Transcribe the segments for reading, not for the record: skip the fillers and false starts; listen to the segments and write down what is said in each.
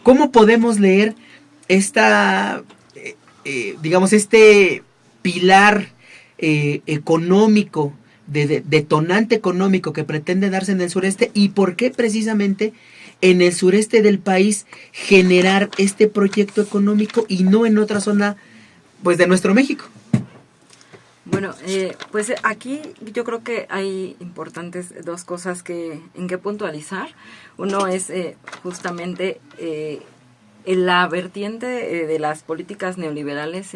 ¿cómo podemos leer esta, digamos, este pilar económico, detonante económico que pretende darse en el sureste, y por qué precisamente en el sureste del país generar este proyecto económico y no en otra zona, pues, de nuestro México? Bueno, pues aquí yo creo que hay importantes dos cosas en que puntualizar. Uno es justamente la vertiente de las políticas neoliberales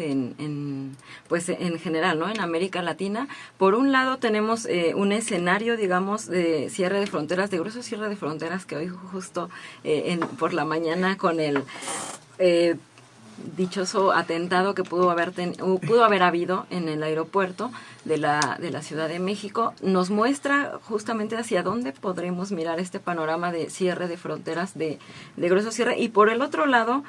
pues en general, ¿no? En América Latina. Por un lado tenemos un escenario, digamos, de cierre de fronteras, de grueso cierre de fronteras, que hoy justo por la mañana con el dichoso atentado que pudo haber habido en el aeropuerto de la Ciudad de México, nos muestra justamente hacia dónde podremos mirar este panorama de cierre de fronteras, de grueso cierre. Y por el otro lado,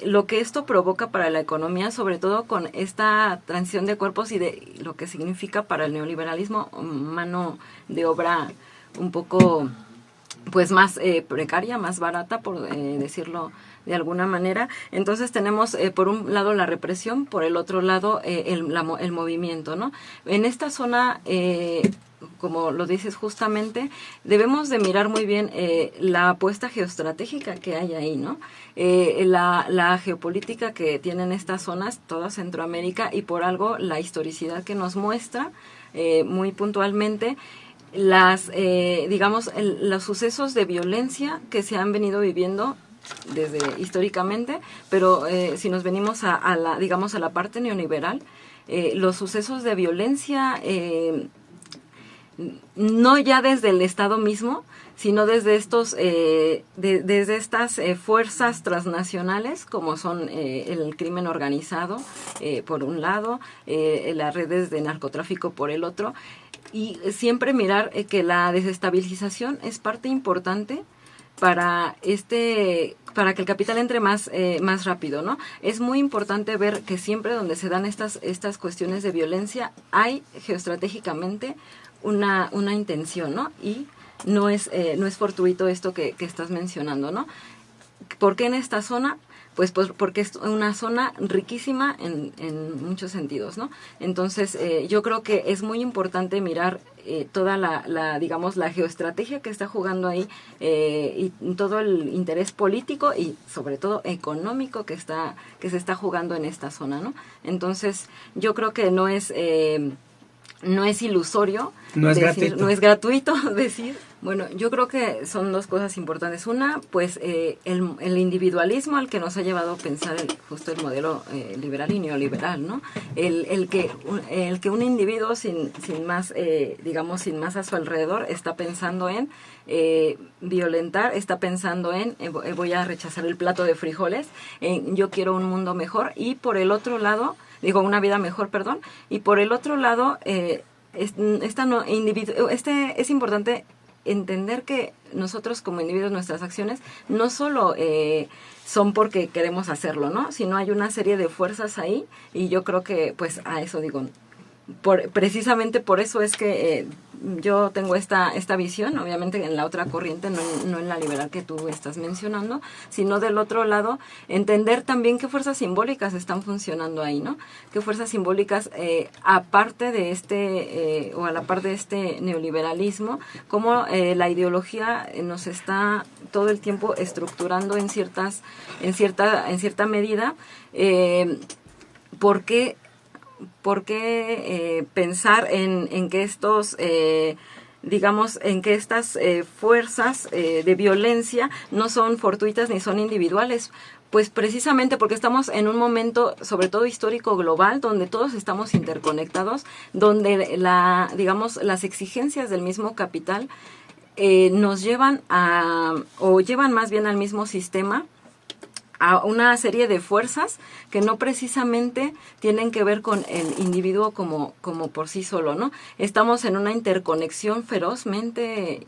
lo que esto provoca para la economía, sobre todo con esta transición de cuerpos y de lo que significa para el neoliberalismo, mano de obra un poco pues más precaria, más barata, por decirlo de alguna manera. Entonces tenemos por un lado la represión, por el otro lado el movimiento, ¿no? En esta zona, como lo dices justamente, debemos de mirar muy bien la apuesta geoestratégica que hay ahí, ¿no? La geopolítica que tienen estas zonas, toda Centroamérica, y por algo la historicidad que nos muestra muy puntualmente los sucesos de violencia que se han venido viviendo desde históricamente, pero si nos venimos a la parte neoliberal, los sucesos de violencia no ya desde el Estado mismo, sino desde desde estas fuerzas transnacionales, como son el crimen organizado por un lado, las redes de narcotráfico por el otro, y siempre mirar que la desestabilización es parte importante para que el capital entre más rápido, ¿no? Es muy importante ver que siempre donde se dan estas cuestiones de violencia hay geoestratégicamente una intención, ¿no? Y no es fortuito esto que estás mencionando, ¿no? ¿Por qué en esta zona? Pues porque es una zona riquísima en muchos sentidos, ¿no? Entonces, yo creo que es muy importante mirar toda digamos, la geoestrategia que está jugando ahí y todo el interés político y sobre todo económico que se está jugando en esta zona, ¿no? Entonces, yo creo que no es ilusorio, no es gratuito decir. Bueno, yo creo que son dos cosas importantes. Una, pues el individualismo al que nos ha llevado a pensar justo el modelo liberal y neoliberal, ¿no? El que un individuo sin más, digamos, sin más a su alrededor está pensando en violentar, está pensando en voy a rechazar el plato de frijoles, yo quiero un mundo mejor, y por el otro lado, una vida mejor, perdón, y por el otro lado, es importante entender que nosotros como individuos, nuestras acciones no solo son porque queremos hacerlo, ¿no? Sino hay una serie de fuerzas ahí, y yo creo que pues a eso digo, precisamente por eso es que yo tengo esta visión, obviamente en la otra corriente, no en la liberal que tú estás mencionando, sino del otro lado, entender también qué fuerzas simbólicas están funcionando ahí, ¿no? Qué fuerzas simbólicas, aparte de o a la par de este neoliberalismo, cómo la ideología nos está todo el tiempo estructurando en cierta medida, ¿por qué pensar en que en que estas fuerzas de violencia no son fortuitas ni son individuales? Pues precisamente porque estamos en un momento, sobre todo histórico global, donde todos estamos interconectados, donde las exigencias del mismo capital nos llevan llevan más bien al mismo sistema, a una serie de fuerzas que no precisamente tienen que ver con el individuo como por sí solo, ¿no? Estamos en una interconexión ferozmente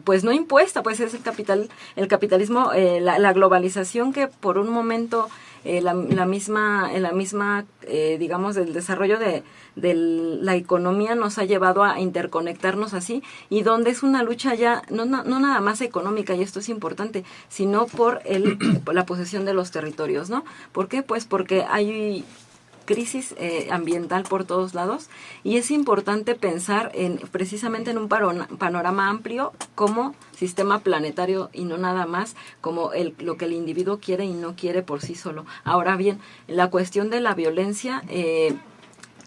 pues no impuesta, pues es el capitalismo, la globalización que por un momento la misma digamos, del desarrollo de la economía nos ha llevado a interconectarnos así, y donde es una lucha ya no nada más económica, y esto es importante, sino por la posesión de los territorios, ¿no? ¿Por qué? Pues porque hay crisis ambiental por todos lados, y es importante pensar precisamente en un panorama amplio como sistema planetario, y no nada más como lo que el individuo quiere y no quiere por sí solo. Ahora bien, la cuestión de la violencia,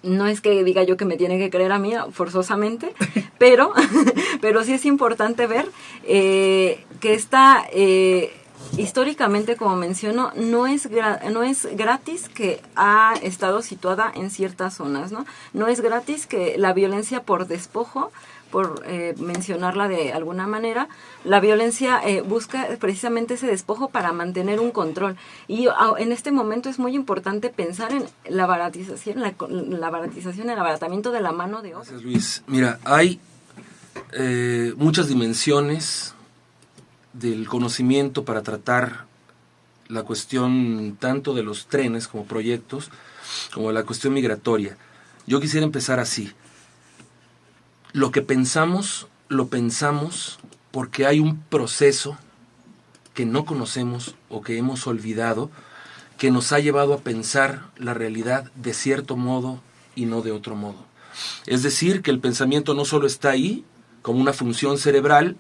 no es que diga yo que me tiene que creer a mí forzosamente, pero sí es importante ver que esta históricamente, como menciono, no es gratis que ha estado situada en ciertas zonas, ¿no? No es gratis que la violencia por despojo, por mencionarla de alguna manera, la violencia busca precisamente ese despojo para mantener un control. Y en este momento es muy importante pensar en la baratización, el abaratamiento de la mano de obra. Gracias, Luis. Mira, hay muchas dimensiones del conocimiento para tratar la cuestión tanto de los trenes como proyectos, como la cuestión migratoria. Yo quisiera empezar así. Lo que pensamos, lo pensamos porque hay un proceso que no conocemos o que hemos olvidado, que nos ha llevado a pensar la realidad de cierto modo y no de otro modo. Es decir, que el pensamiento no solo está ahí como una función cerebral,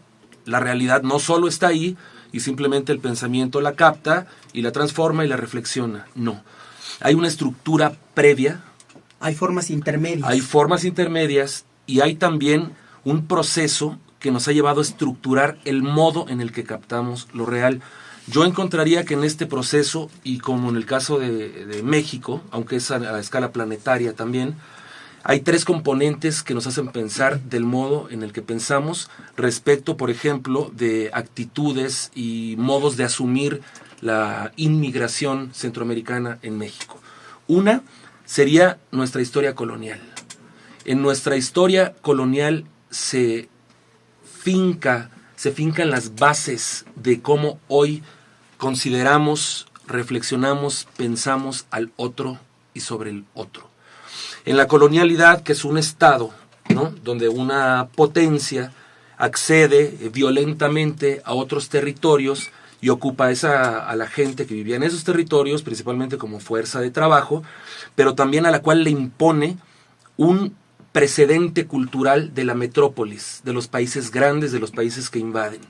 la realidad no solo está ahí y simplemente el pensamiento la capta y la transforma y la reflexiona. No. Hay una estructura previa. Hay formas intermedias. Hay formas intermedias y hay también un proceso que nos ha llevado a estructurar el modo en el que captamos lo real. Yo encontraría que en este proceso, y como en el caso de México, aunque es a escala planetaria también, hay tres componentes que nos hacen pensar del modo en el que pensamos respecto, por ejemplo, de actitudes y modos de asumir la inmigración centroamericana en México. Una sería nuestra historia colonial. En nuestra historia colonial se fincan las bases de cómo hoy consideramos, reflexionamos, pensamos al otro y sobre el otro. En la colonialidad, que es un estado, ¿no?, donde una potencia accede violentamente a otros territorios y ocupa a la gente que vivía en esos territorios, principalmente como fuerza de trabajo, pero también a la cual le impone un precedente cultural de la metrópolis, de los países grandes, de los países que invaden.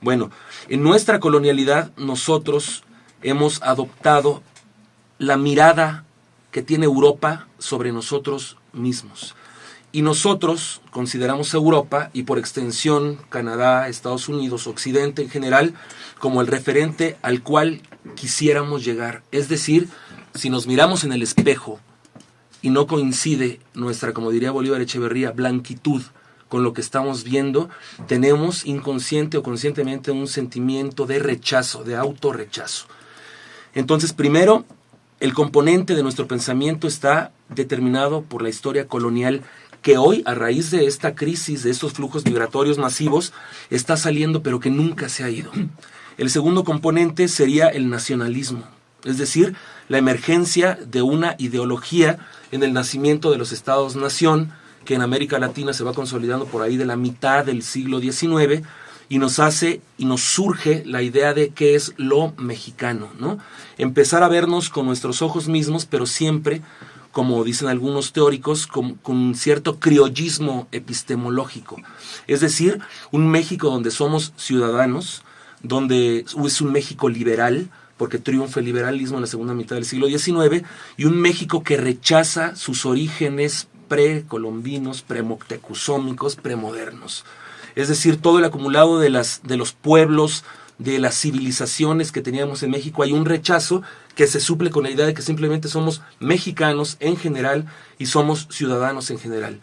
Bueno, en nuestra colonialidad nosotros hemos adoptado la mirada que tiene Europa sobre nosotros mismos. Y nosotros consideramos a Europa, y por extensión Canadá, Estados Unidos, Occidente en general, como el referente al cual quisiéramos llegar. Es decir, si nos miramos en el espejo y no coincide nuestra, como diría Bolívar Echeverría, blanquitud con lo que estamos viendo, tenemos inconsciente o conscientemente un sentimiento de rechazo, de autorrechazo. Entonces, primero, el componente de nuestro pensamiento está determinado por la historia colonial que hoy, a raíz de esta crisis, de estos flujos migratorios masivos, está saliendo pero que nunca se ha ido. El segundo componente sería el nacionalismo, es decir, la emergencia de una ideología en el nacimiento de los estados-nación, que en América Latina se va consolidando por ahí de la mitad del siglo XIX, y nos surge la idea de qué es lo mexicano, ¿no? Empezar a vernos con nuestros ojos mismos, pero siempre, como dicen algunos teóricos, con un cierto criollismo epistemológico. Es decir, un México donde somos ciudadanos, donde es un México liberal, porque triunfa el liberalismo en la segunda mitad del siglo XIX, y un México que rechaza sus orígenes precolombinos, premoctezumísticos, premodernos. Es decir, todo el acumulado de los pueblos, de las civilizaciones que teníamos en México, hay un rechazo que se suple con la idea de que simplemente somos mexicanos en general y somos ciudadanos en general.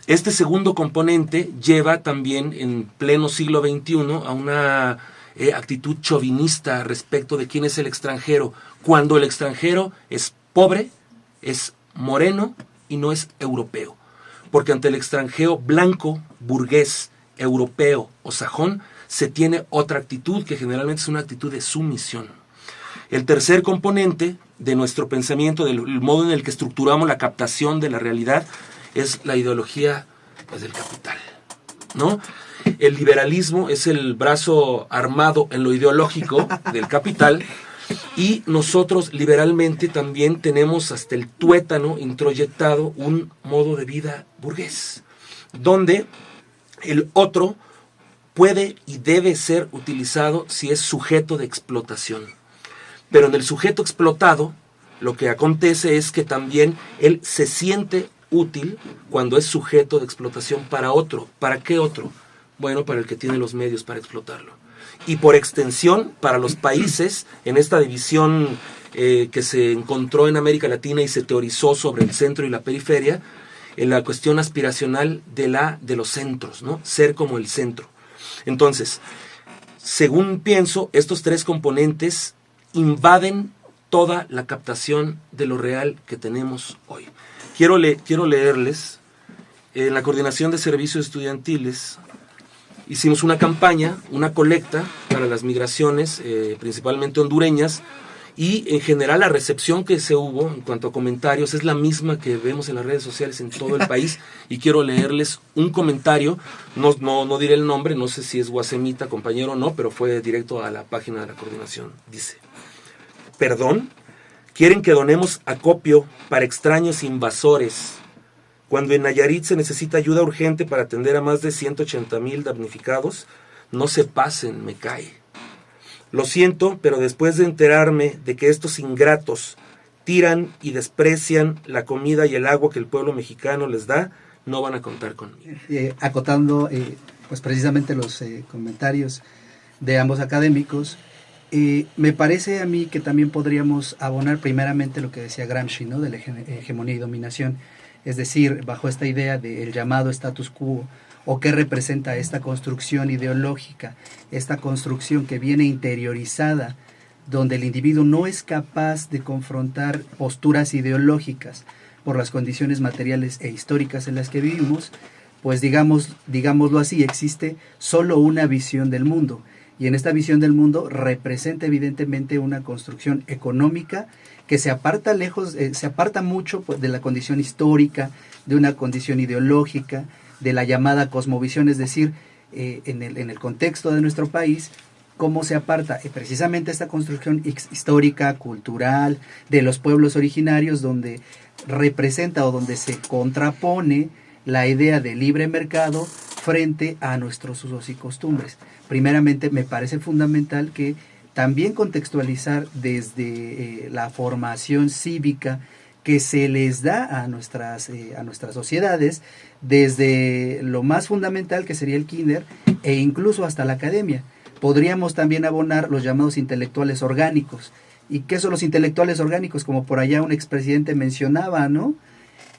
Este segundo componente lleva también en pleno siglo XXI a una actitud chauvinista respecto de quién es el extranjero, cuando el extranjero es pobre, es moreno y no es europeo. Porque ante el extranjero blanco, burgués, europeo o sajón, se tiene otra actitud, que generalmente es una actitud de sumisión. El tercer componente de nuestro pensamiento, del modo en el que estructuramos la captación de la realidad, es la ideología, pues, del capital, ¿no? El liberalismo es el brazo armado en lo ideológico del capital, y nosotros liberalmente también tenemos hasta el tuétano introyectado un modo de vida burgués, donde el otro puede y debe ser utilizado si es sujeto de explotación. Pero en el sujeto explotado, lo que acontece es que también él se siente útil cuando es sujeto de explotación para otro. ¿Para qué otro? Bueno, para el que tiene los medios para explotarlo. Y por extensión, para los países, en esta división que se encontró en América Latina y se teorizó sobre el centro y la periferia, en la cuestión aspiracional de los centros, ¿no? Ser como el centro. Entonces, según pienso, estos tres componentes invaden toda la captación de lo real que tenemos hoy. Quiero leerles, en la Coordinación de Servicios Estudiantiles, hicimos una campaña, una colecta para las migraciones, principalmente hondureñas, y en general la recepción que se hubo en cuanto a comentarios es la misma que vemos en las redes sociales en todo el país, y quiero leerles un comentario, no diré el nombre, no sé si es guasemita, compañero o no, pero fue directo a la página de la coordinación. Dice: perdón, quieren que donemos acopio para extraños invasores, cuando en Nayarit se necesita ayuda urgente para atender a más de 180,000 damnificados. No se pasen, me cae. Lo siento, pero después de enterarme de que estos ingratos tiran y desprecian la comida y el agua que el pueblo mexicano les da, no van a contar conmigo. Acotando pues precisamente los comentarios de ambos académicos, me parece a mí que también podríamos abonar primeramente lo que decía Gramsci, ¿no? De la hegemonía y dominación, es decir, bajo esta idea del llamado status quo, o qué representa esta construcción ideológica, esta construcción que viene interiorizada, donde el individuo no es capaz de confrontar posturas ideológicas por las condiciones materiales e históricas en las que vivimos, pues digámoslo así, existe solo una visión del mundo, y en esta visión del mundo representa evidentemente una construcción económica que se aparta mucho pues, de la condición histórica, de una condición ideológica, de la llamada cosmovisión, es decir, en el contexto de nuestro país, cómo se aparta precisamente esta construcción histórica, cultural, de los pueblos originarios, donde representa o donde se contrapone la idea de libre mercado frente a nuestros usos y costumbres. Primeramente, me parece fundamental que también contextualizar desde la formación cívica que se les da a nuestras sociedades, desde lo más fundamental que sería el kinder e incluso hasta la academia. Podríamos también abonar los llamados intelectuales orgánicos. ¿Y qué son los intelectuales orgánicos? Como por allá un expresidente mencionaba, ¿no?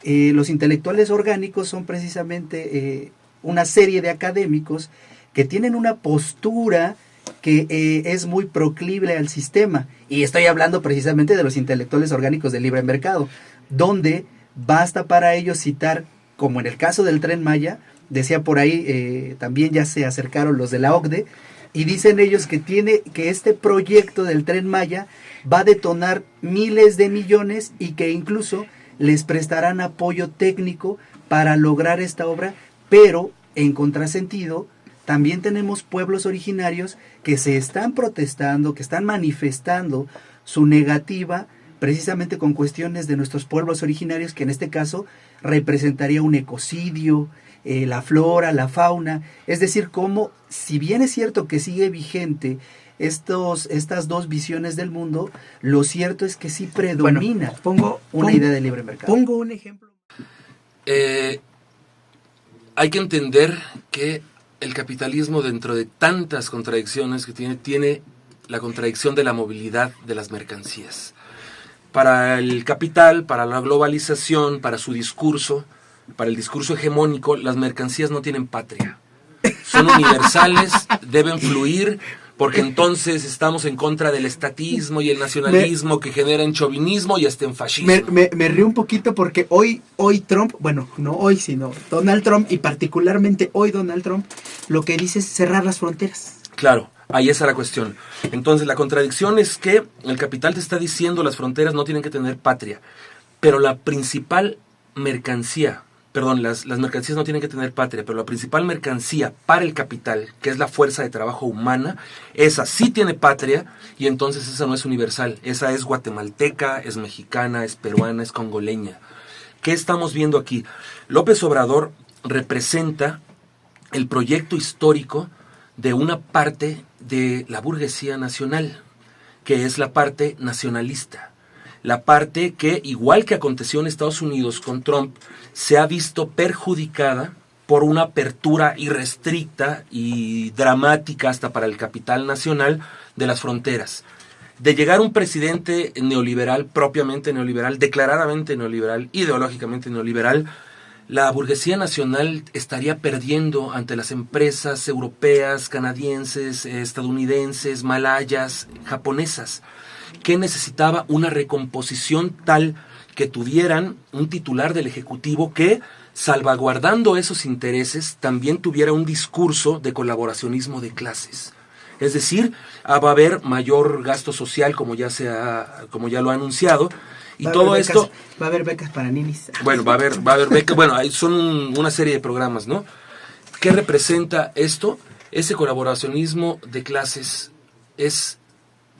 Los intelectuales orgánicos son precisamente una serie de académicos que tienen una postura que es muy proclive al sistema, y estoy hablando precisamente de los intelectuales orgánicos del libre mercado, donde basta para ellos citar, como en el caso del Tren Maya, decía por ahí, también ya se acercaron los de la OCDE, y dicen ellos que este proyecto del Tren Maya va a detonar miles de millones y que incluso les prestarán apoyo técnico para lograr esta obra, pero en contrasentido, también tenemos pueblos originarios que se están protestando, que están manifestando su negativa precisamente con cuestiones de nuestros pueblos originarios, que en este caso representaría un ecocidio, la flora, la fauna. Es decir, como si bien es cierto que sigue vigente estas dos visiones del mundo, lo cierto es que sí predomina una idea de libre mercado. Pongo un ejemplo. Hay que entender que el capitalismo, dentro de tantas contradicciones que tiene la contradicción de la movilidad de las mercancías. Para el capital, para la globalización, para su discurso, para el discurso hegemónico, las mercancías no tienen patria. Son universales, deben fluir, porque entonces estamos en contra del estatismo y el nacionalismo que generan chauvinismo y hasta en fascismo. Me río un poquito porque hoy Trump, bueno, no hoy, sino Donald Trump, y particularmente hoy Donald Trump, lo que dice es cerrar las fronteras. Claro, ahí está la cuestión. Entonces, la contradicción es que el capital te está diciendo las fronteras no tienen que tener patria, pero la principal mercancía, perdón, las mercancías no tienen que tener patria, pero la principal mercancía para el capital, que es la fuerza de trabajo humana, esa sí tiene patria y entonces esa no es universal, esa es guatemalteca, es mexicana, es peruana, es congoleña. ¿Qué estamos viendo aquí? López Obrador representa el proyecto histórico de una parte de la burguesía nacional, que es la parte nacionalista. La parte que, igual que aconteció en Estados Unidos con Trump, se ha visto perjudicada por una apertura irrestricta y dramática hasta para el capital nacional de las fronteras. De llegar un presidente neoliberal, propiamente neoliberal, declaradamente neoliberal, ideológicamente neoliberal, la burguesía nacional estaría perdiendo ante las empresas europeas, canadienses, estadounidenses, malayas, japonesas, que necesitaba una recomposición tal que tuvieran un titular del Ejecutivo que, salvaguardando esos intereses, también tuviera un discurso de colaboracionismo de clases. Es decir, va a haber mayor gasto social, como ya lo ha anunciado, y todo esto va a haber becas para ninis. Bueno, va a haber becas, bueno, son una serie de programas, ¿no? ¿Qué representa esto? Ese colaboracionismo de clases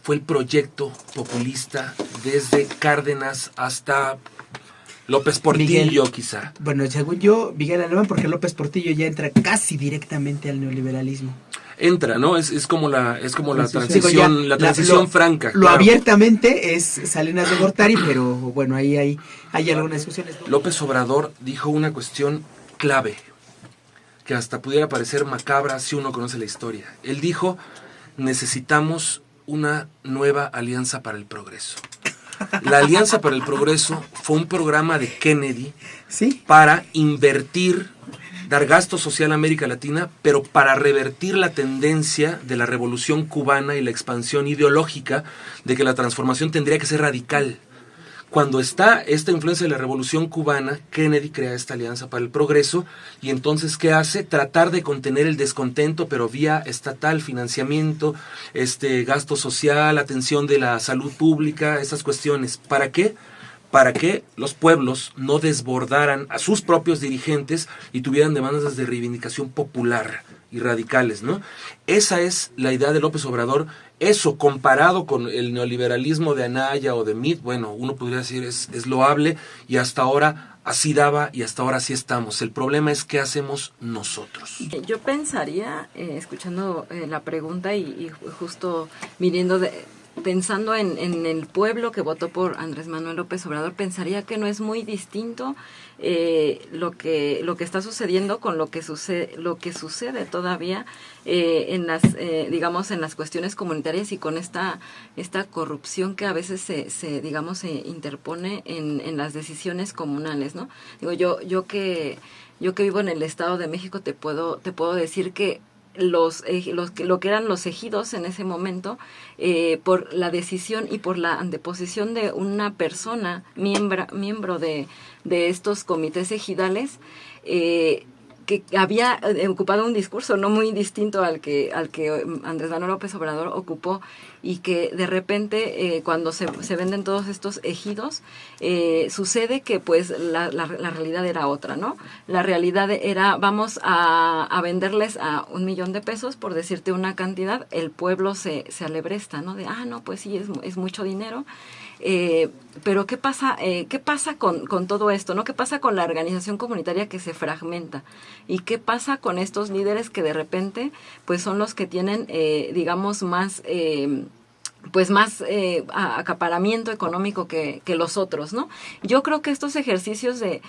fue el proyecto populista desde Cárdenas hasta López Portillo, quizá. Bueno, según yo, Miguel Alemán, porque López Portillo ya entra casi directamente al neoliberalismo. Entra, ¿no? Es como la transición, digo, la transición franca. Lo claro. Abiertamente es Salinas de Gortari, pero bueno, ahí hay algunas discusiones. López Obrador dijo una cuestión clave, que hasta pudiera parecer macabra si uno conoce la historia. Él dijo, necesitamos una nueva alianza para el progreso. La Alianza para el Progreso fue un programa de Kennedy, ¿sí?, para invertir, dar gasto social a América Latina, pero para revertir la tendencia de la revolución cubana y la expansión ideológica de que la transformación tendría que ser radical. Cuando está esta influencia de la revolución cubana, Kennedy crea esta Alianza para el Progreso y entonces ¿qué hace? Tratar de contener el descontento, pero vía estatal, financiamiento, gasto social, atención de la salud pública, esas cuestiones. ¿Para qué? Para que los pueblos no desbordaran a sus propios dirigentes y tuvieran demandas de reivindicación popular y radicales, ¿no? Esa es la idea de López Obrador. Eso, comparado con el neoliberalismo de Anaya o de Meade, bueno, uno podría decir es loable y hasta ahora así daba y hasta ahora sí estamos. El problema es qué hacemos nosotros. Yo pensaría, escuchando la pregunta y justo pensando en el pueblo que votó por Andrés Manuel López Obrador, pensaría que no es muy distinto lo que está sucediendo con lo que sucede todavía en las cuestiones comunitarias y con esta corrupción que a veces se interpone en las decisiones comunales, ¿no? Digo, yo que vivo en el Estado de México te puedo decir que lo que eran los ejidos en ese momento, por la decisión y por la anteposición de una persona miembro de estos comités ejidales, que había ocupado un discurso no muy distinto al que Andrés Manuel López Obrador ocupó, y que de repente cuando se venden todos estos ejidos, sucede que pues la realidad era otra, ¿no? La realidad era, vamos a venderles a $1,000,000 por decirte una cantidad. El pueblo se alebresta, ¿no? De, no, pues sí, es mucho dinero. Pero ¿qué pasa con todo esto, ¿no? ¿Qué pasa con la organización comunitaria que se fragmenta? ¿Y qué pasa con estos líderes que de repente pues son los que tienen, más acaparamiento económico que los otros, ¿no? Yo creo que estos ejercicios de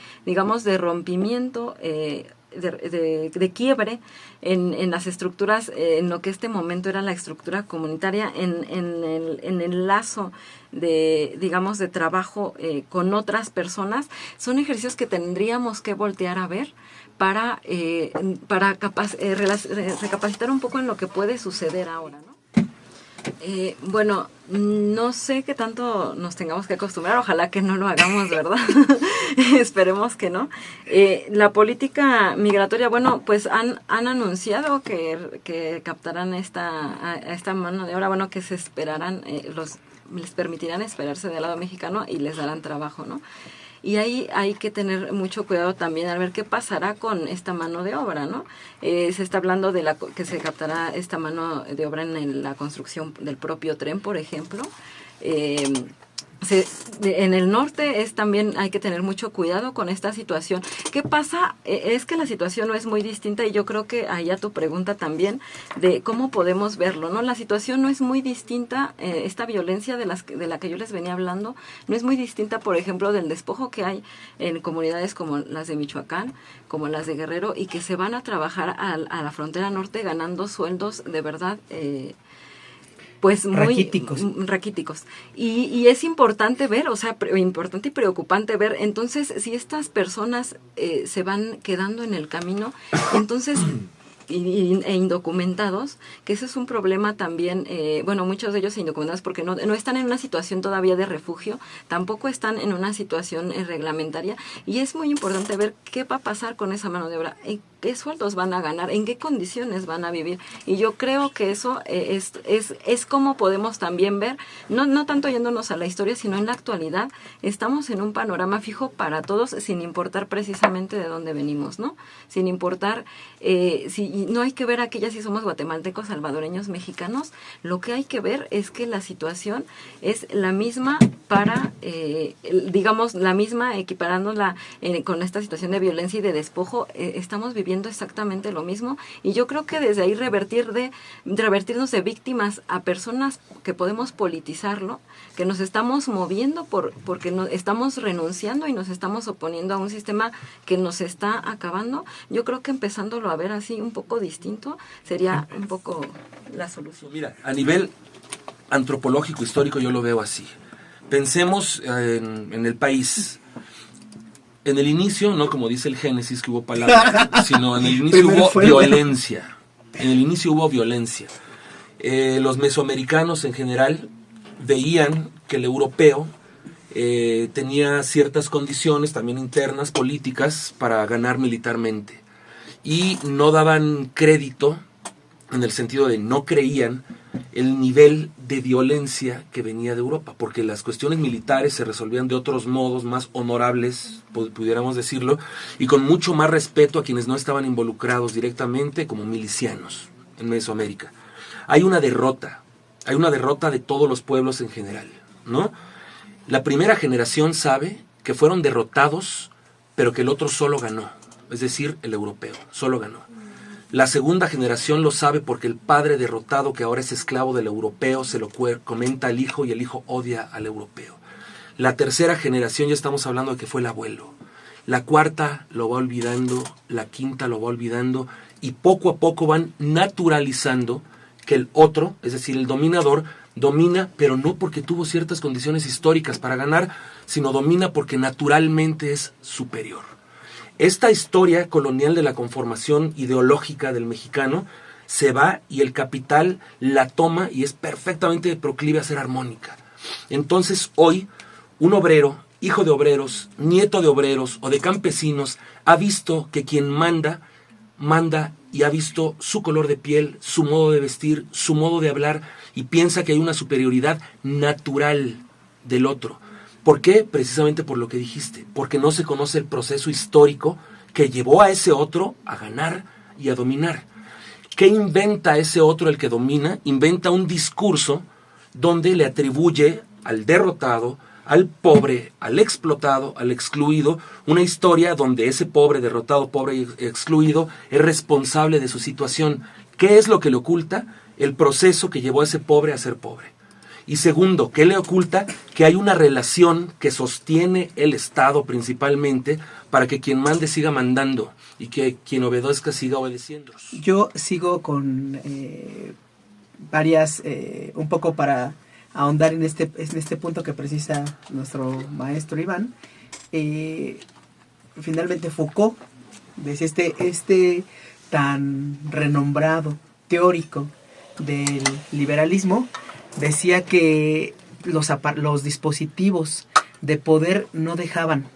rompimiento, de quiebre en las estructuras, en lo que este momento era la estructura comunitaria, en el lazo de trabajo con otras personas, son ejercicios que tendríamos que voltear a ver para recapacitar un poco en lo que puede suceder ahora, ¿no? Bueno, no sé qué tanto nos tengamos que acostumbrar, ojalá que no lo hagamos, ¿verdad? Esperemos que no. La política migratoria, bueno, pues han anunciado que captarán esta mano de obra, bueno, que se esperarán, les permitirán esperarse del lado mexicano y les darán trabajo, ¿no? Y ahí hay que tener mucho cuidado también al ver qué pasará con esta mano de obra, ¿no? Se está hablando de que se captará esta mano de obra en la construcción del propio tren, por ejemplo. En el norte también hay que tener mucho cuidado con esta situación. ¿Qué pasa? Es que la situación no es muy distinta y yo creo que ahí a tu pregunta también de cómo podemos verlo, ¿no? La situación no es muy distinta, esta violencia de la que yo les venía hablando, no es muy distinta, por ejemplo, del despojo que hay en comunidades como las de Michoacán, como las de Guerrero, y que se van a trabajar a la frontera norte ganando sueldos de verdad pues muy raquíticos. Y es importante ver, o sea, importante y preocupante ver, entonces, si estas personas se van quedando en el camino, entonces e indocumentados, que ese es un problema también, bueno, muchos de ellos indocumentados porque no están en una situación todavía de refugio, tampoco están en una situación reglamentaria, y es muy importante ver qué va a pasar con esa mano de obra, qué sueldos van a ganar, en qué condiciones van a vivir, y yo creo que eso es como podemos también ver, no tanto yéndonos a la historia, sino en la actualidad, estamos en un panorama fijo para todos, sin importar precisamente de dónde venimos, ¿no? Sin importar si no hay que ver aquellas si somos guatemaltecos, salvadoreños, mexicanos, lo que hay que ver es que la situación es la misma para, digamos, la misma, equiparándola con esta situación de violencia y de despojo, estamos viviendo exactamente lo mismo, y yo creo que desde ahí revertirnos de víctimas a personas que podemos politizarlo, que nos estamos moviendo porque estamos renunciando y nos estamos oponiendo a un sistema que nos está acabando, yo creo que empezándolo a ver así un poco distinto sería un poco la solución. Mira, a nivel antropológico, histórico, yo lo veo así. Pensemos en el país. En el inicio, no como dice el Génesis que hubo palabra, sino en el inicio hubo violencia. En el inicio hubo violencia. Los mesoamericanos en general veían que el europeo tenía ciertas condiciones también internas, políticas, para ganar militarmente. Y no daban crédito, en el sentido de no creían el nivel de violencia que venía de Europa, porque las cuestiones militares se resolvían de otros modos más honorables, pudiéramos decirlo, y con mucho más respeto a quienes no estaban involucrados directamente como milicianos en Mesoamérica. Hay una derrota de todos los pueblos en general, ¿no? La primera generación sabe que fueron derrotados, pero que el otro solo ganó, es decir, el europeo, solo ganó. La segunda generación lo sabe porque el padre derrotado, que ahora es esclavo del europeo, se lo comenta al hijo y el hijo odia al europeo. La tercera generación ya estamos hablando de que fue el abuelo. La cuarta lo va olvidando, la quinta lo va olvidando, y poco a poco van naturalizando que el otro, es decir, el dominador, domina, pero no porque tuvo ciertas condiciones históricas para ganar, sino domina porque naturalmente es superior. Esta historia colonial de la conformación ideológica del mexicano se va y el capital la toma y es perfectamente proclive a ser armónica. Entonces hoy un obrero, hijo de obreros, nieto de obreros o de campesinos, ha visto que quien manda y ha visto su color de piel, su modo de vestir, su modo de hablar, y piensa que hay una superioridad natural del otro. ¿Por qué? Precisamente por lo que dijiste, porque no se conoce el proceso histórico que llevó a ese otro a ganar y a dominar. ¿Qué inventa ese otro, el que domina? Inventa un discurso donde le atribuye al derrotado, al pobre, al explotado, al excluido, una historia donde ese pobre, derrotado, pobre y excluido es responsable de su situación. ¿Qué es lo que le oculta? El proceso que llevó a ese pobre a ser pobre. Y segundo, ¿qué le oculta? Que hay una relación que sostiene el Estado principalmente para que quien mande siga mandando y que quien obedezca siga obedeciendo. Yo sigo con varias, un poco para ahondar en este punto que precisa nuestro maestro Iván. Finalmente Foucault, desde este tan renombrado teórico del liberalismo, decía que los dispositivos de poder no dejaban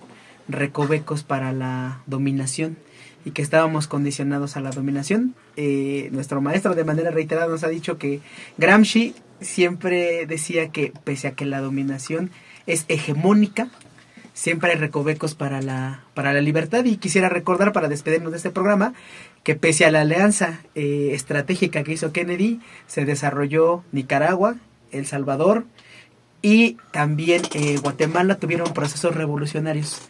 recovecos para la dominación y que estábamos condicionados a la dominación. Nuestro maestro de manera reiterada nos ha dicho que Gramsci siempre decía que pese a que la dominación es hegemónica, siempre hay recovecos para la libertad. Y quisiera recordar, para despedirnos de este programa, que pese a la alianza estratégica que hizo Kennedy, se desarrolló Nicaragua, El Salvador y también Guatemala tuvieron procesos revolucionarios.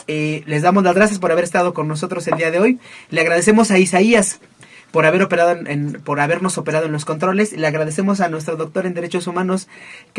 Les damos las gracias por haber estado con nosotros el día de hoy. Le agradecemos a Isaías por habernos operado en los controles. Le agradecemos a nuestro doctor en Derechos Humanos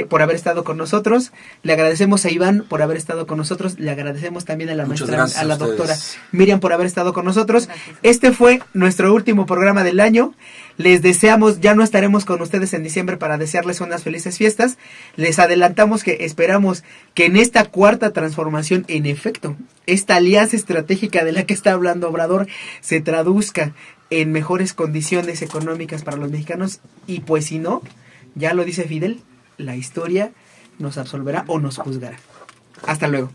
por haber estado con nosotros. Le agradecemos a Iván por haber estado con nosotros. Le agradecemos también a la maestra, a la doctora Miriam por haber estado con nosotros. Gracias. Este fue nuestro último programa del año. Les deseamos, ya no estaremos con ustedes en diciembre para desearles unas felices fiestas. Les adelantamos que esperamos que en esta cuarta transformación, en efecto, esta alianza estratégica de la que está hablando Obrador se traduzca en mejores condiciones económicas para los mexicanos. Y pues si no, ya lo dice Fidel, la historia nos absolverá o nos juzgará. Hasta luego.